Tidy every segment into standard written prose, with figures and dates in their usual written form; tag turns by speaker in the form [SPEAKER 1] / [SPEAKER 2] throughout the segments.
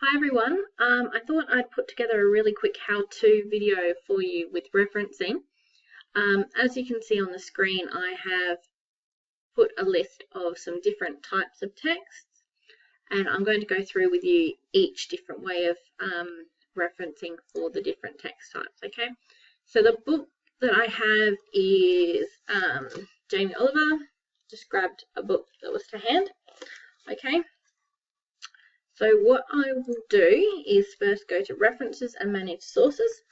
[SPEAKER 1] Hi everyone, I thought I'd put together a really quick how-to video for you with referencing. As you can see on the screen, I have put a list of some different types of texts, and I'm going to go through with you each different way of referencing for the different text types, okay? So the book that I have is Jamie Oliver. Just grabbed a book that was to hand, okay? So what I will do is first go to References and Manage Sources,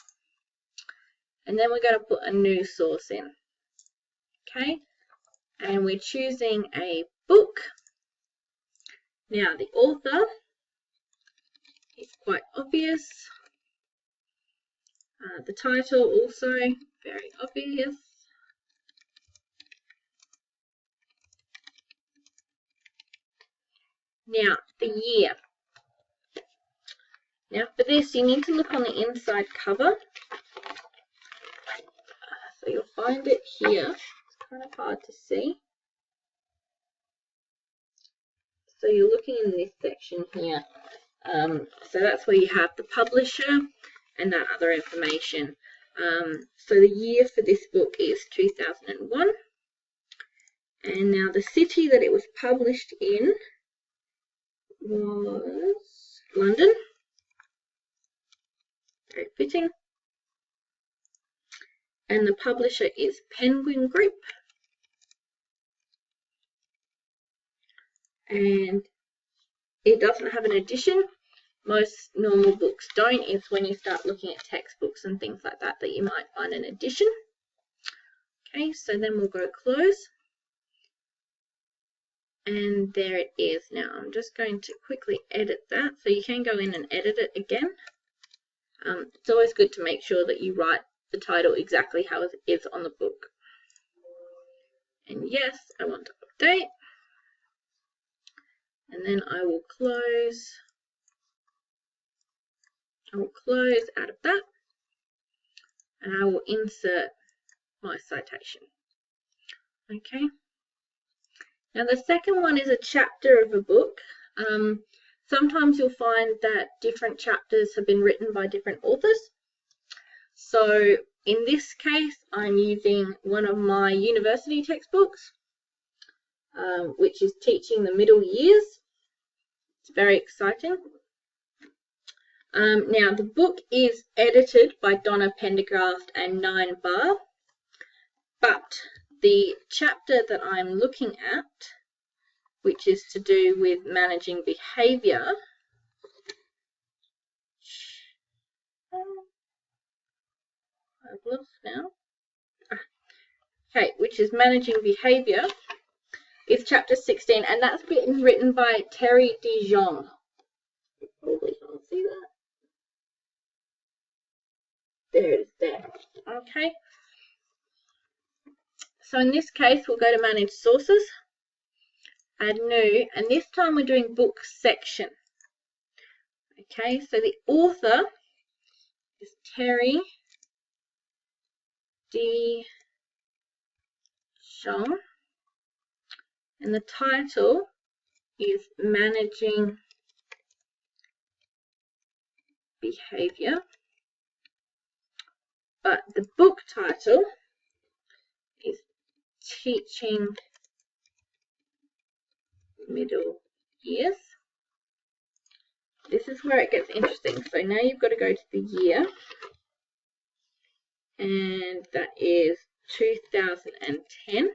[SPEAKER 1] and then we're going to put a new source in, okay? And we're choosing a book. Now the author is quite obvious. The title also very obvious. Now the year. Now for this you need to look on the inside cover. So you'll find it here. It's kind of hard to see. So you're looking in this section here. So that's where you have the publisher and that other information. So the year for this book is 2001. And now the city that it was published in was London. Very fitting. And the publisher is Penguin Group. And it doesn't have an edition. Most normal books don't. It's when you start looking at textbooks and things like that that you might find an edition. Okay, so then we'll go close. And there it is. Now I'm just going to quickly edit that. So you can go in and edit it again. It's always good to make sure that you write the title exactly how it is on the book. And yes, I want to update. And then I will close. I will close out of that. And I will insert my citation. Okay. Now the second one is a chapter of a book. Sometimes you'll find that different chapters have been written by different authors. So in this case, I'm using one of my university textbooks, which is Teaching the Middle Years. It's very exciting. Now the book is edited by Donna Pendergraft and Nine Barr, but the chapter that I'm looking at, which is to do with managing behaviour, I've lost now. Okay, which is managing behaviour, is chapter 16, and that's been written by Terry Dijon. You probably can't see that. There it is there. Okay. So in this case, we'll go to Manage Sources, Add New, and this time we're doing Book Section. Okay, so the author is Terry Dijon, and the title is Managing Behaviour, but the book title is Teaching Middle Years. This is where it gets interesting. So now you've got to go to the year, and that is 2010.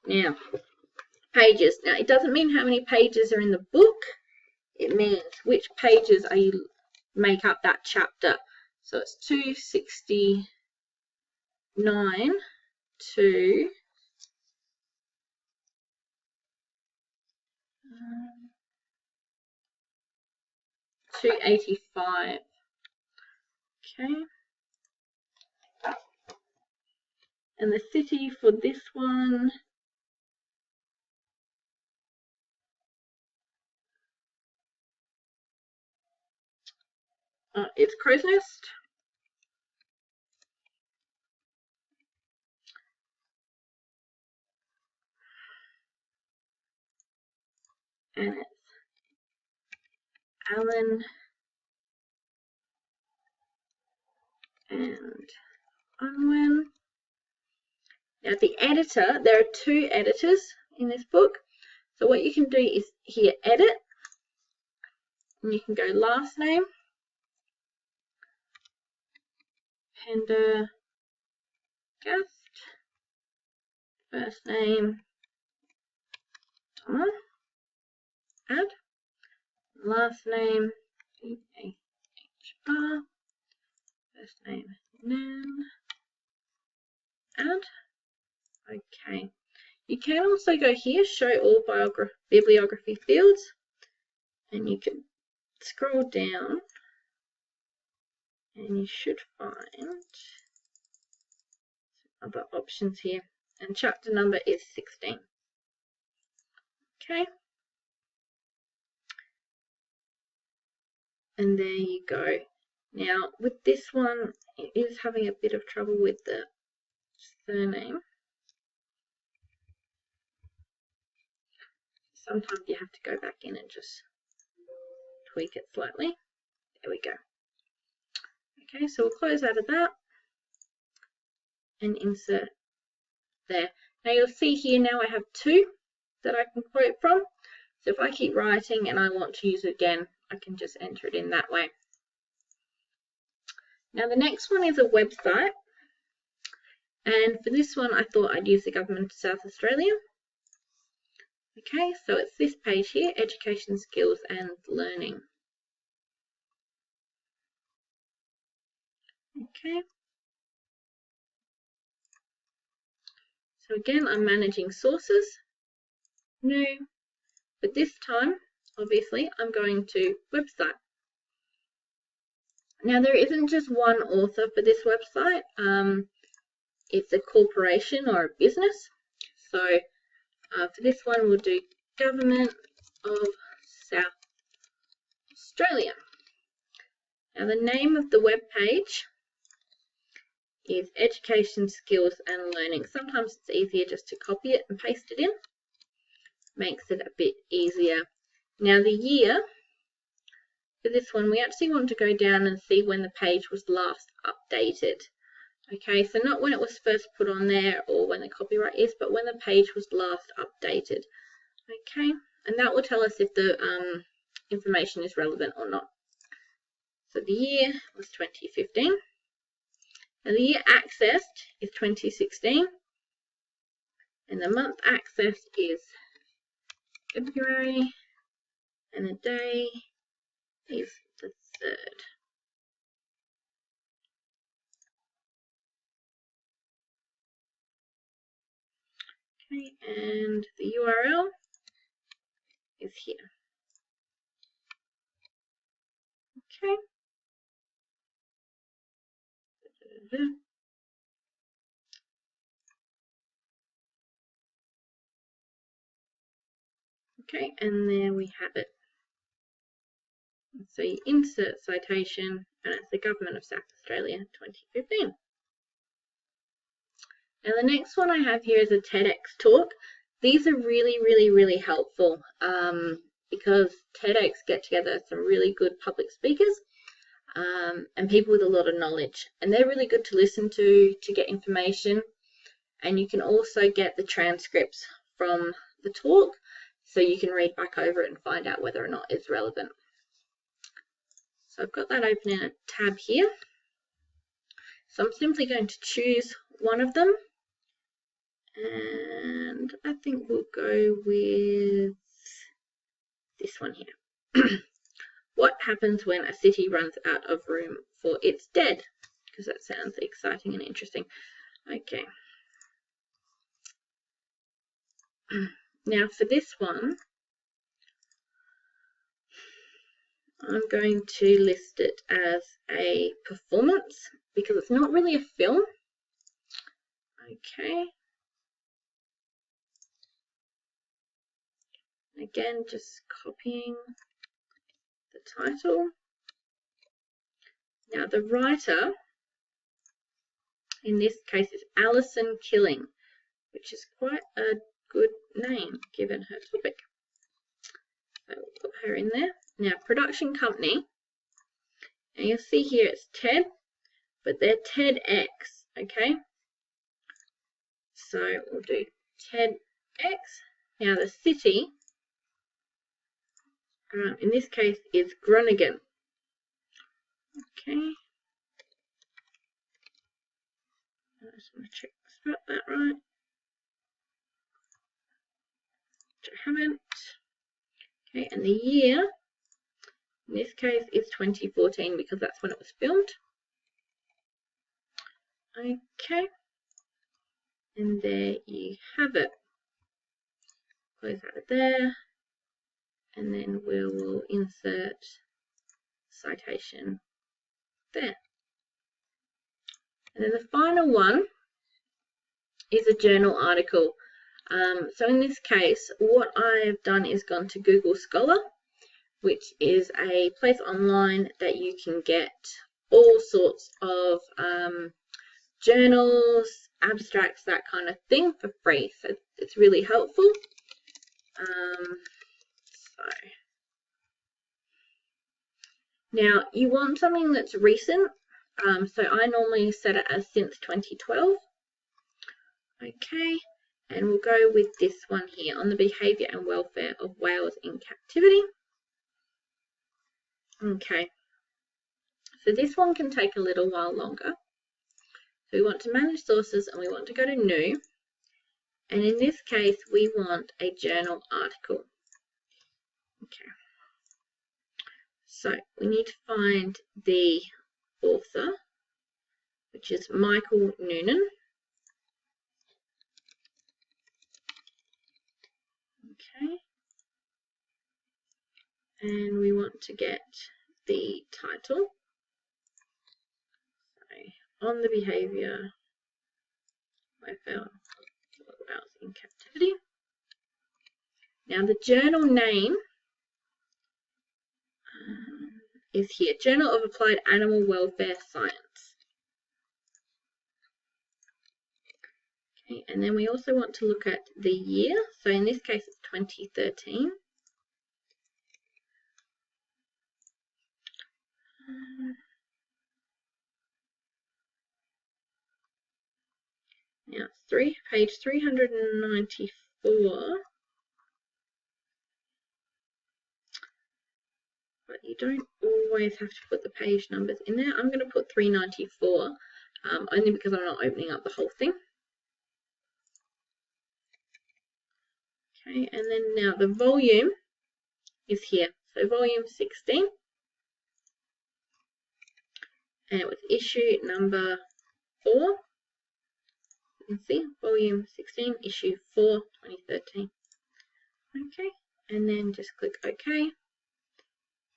[SPEAKER 1] Now, pages. Now, it doesn't mean how many pages are in the book. It means which pages are you make up that chapter. So it's 269 to 285. Okay. And the city for this one it's Crow's Nest. And it's Alan and Unwin. Now the editor, there are 2 editors in this book. So what you can do is here edit, and you can go last name, Pendergast, first name, Thomas, add, last name, D-A-H-R, first name, Nan, add. Okay. You can also go here, show all bibliography fields, and you can scroll down and you should find other options here, and chapter number is 16. Okay, and there you go. Now with this one, it is having a bit of trouble with the surname. Sometimes you have to go back in and just tweak it slightly. There we go. Okay, so we'll close out of that and insert there. Now you'll see here now I have 2 that I can quote from. So if I keep writing and I want to use it again, I can just enter it in that way. Now the next one is a website, and for this one I thought I'd use the Government of South Australia. Okay, so it's this page here, Education, Skills and Learning. Okay. So again, I'm managing sources, new, but this time, obviously, I'm going to website. Now there isn't just one author for this website, it's a corporation or a business. So for this one, we'll do Government of South Australia. Now the name of the web page is Education, Skills and Learning. Sometimes it's easier just to copy it and paste it in. Makes it a bit easier. Now the year for this one, we actually want to go down and see when the page was last updated. Okay, so not when it was first put on there or when the copyright is, but when the page was last updated. Okay, and that will tell us if the information is relevant or not. So the year was 2015. And the year accessed is 2016. And the month accessed is February. And the day is the 3rd. Okay, and the URL is here. Okay. Okay, and there we have it. So you insert citation, and it's the Government of South Australia 2015. Now the next one I have here is a TEDx talk. These are really helpful because TEDx get together some really good public speakers and people with a lot of knowledge, and they're really good to listen to get information. And you can also get the transcripts from the talk, so you can read back over it and find out whether or not it's relevant. So I've got that open in a tab here. So I'm simply going to choose one of them, and I think we'll go with this one here. What happens when a city runs out of room for its dead? Because that sounds exciting and interesting. Okay. Now for this one, I'm going to list it as a performance because it's not really a film. Okay. Again, just copying the title. Now the writer in this case is Alison Killing, which is quite a good name given her topic. So we'll put her in there. Now, production company, and you'll see here it's TED, but they're TEDx, okay? So we'll do TEDx. Now the city, in this case, is Groningen. Okay. I just want to check I spelled that right. Which I haven't. Okay, and the year, in this case, is 2014 because that's when it was filmed. Okay. And there you have it. Close out of there. And then we will insert citation there. And then the final one is a journal article. So in this case, what I've done is gone to Google Scholar, which is a place online that you can get all sorts of journals, abstracts, that kind of thing for free. So it's really helpful. Now you want something that's recent. So I normally set it as since 2012. Okay, and we'll go with this one here on the behaviour and welfare of whales in captivity. Okay, so this one can take a little while longer. So we want to manage sources and we want to go to new. And in this case, we want a journal article. Okay, so we need to find the author, which is Michael Noonan. Okay, and we want to get the title. So, on the behaviour welfare of whales in captivity. Now the journal name is here, Journal of Applied Animal Welfare Science. Okay, and then we also want to look at the year. So in this case, it's 2013. Now it's page 394. But you don't always have to put the page numbers in there. I'm going to put 394, only because I'm not opening up the whole thing. Okay, and then now the volume is here. So volume 16. And it was issue number 4. You can see volume 16, issue 4, 2013. Okay, and then just click OK.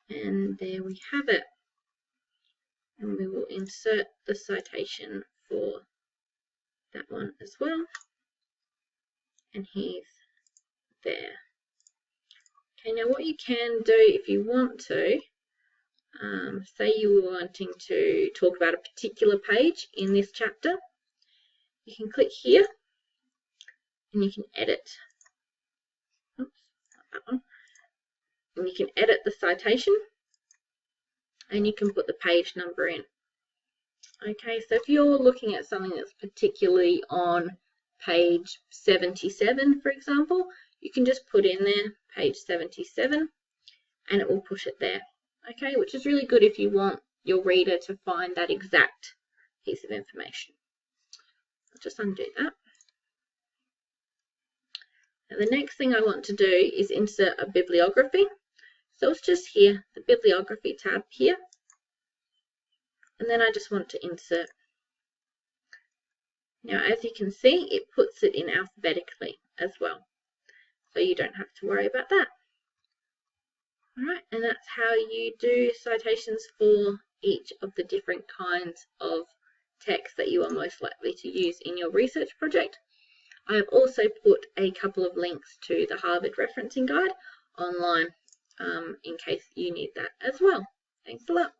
[SPEAKER 1] And there we have it. And we will insert the citation for that one as well. And he's there. Okay, now what you can do if you want to, say you were wanting to talk about a particular page in this chapter, you can click here and you can edit. Oops, not that one. And you can edit the citation and you can put the page number in. Okay, so if you're looking at something that's particularly on page 77, for example, you can just put in there page 77 and it will push it there. Okay, which is really good if you want your reader to find that exact piece of information. I'll just undo that. Now the next thing I want to do is insert a bibliography. So it's just here, the bibliography tab here. And then I just want to insert. Now as you can see, it puts it in alphabetically as well. So you don't have to worry about that. Alright, and that's how you do citations for each of the different kinds of text that you are most likely to use in your research project. I have also put a couple of links to the Harvard Referencing Guide online in case you need that as well. Thanks a lot.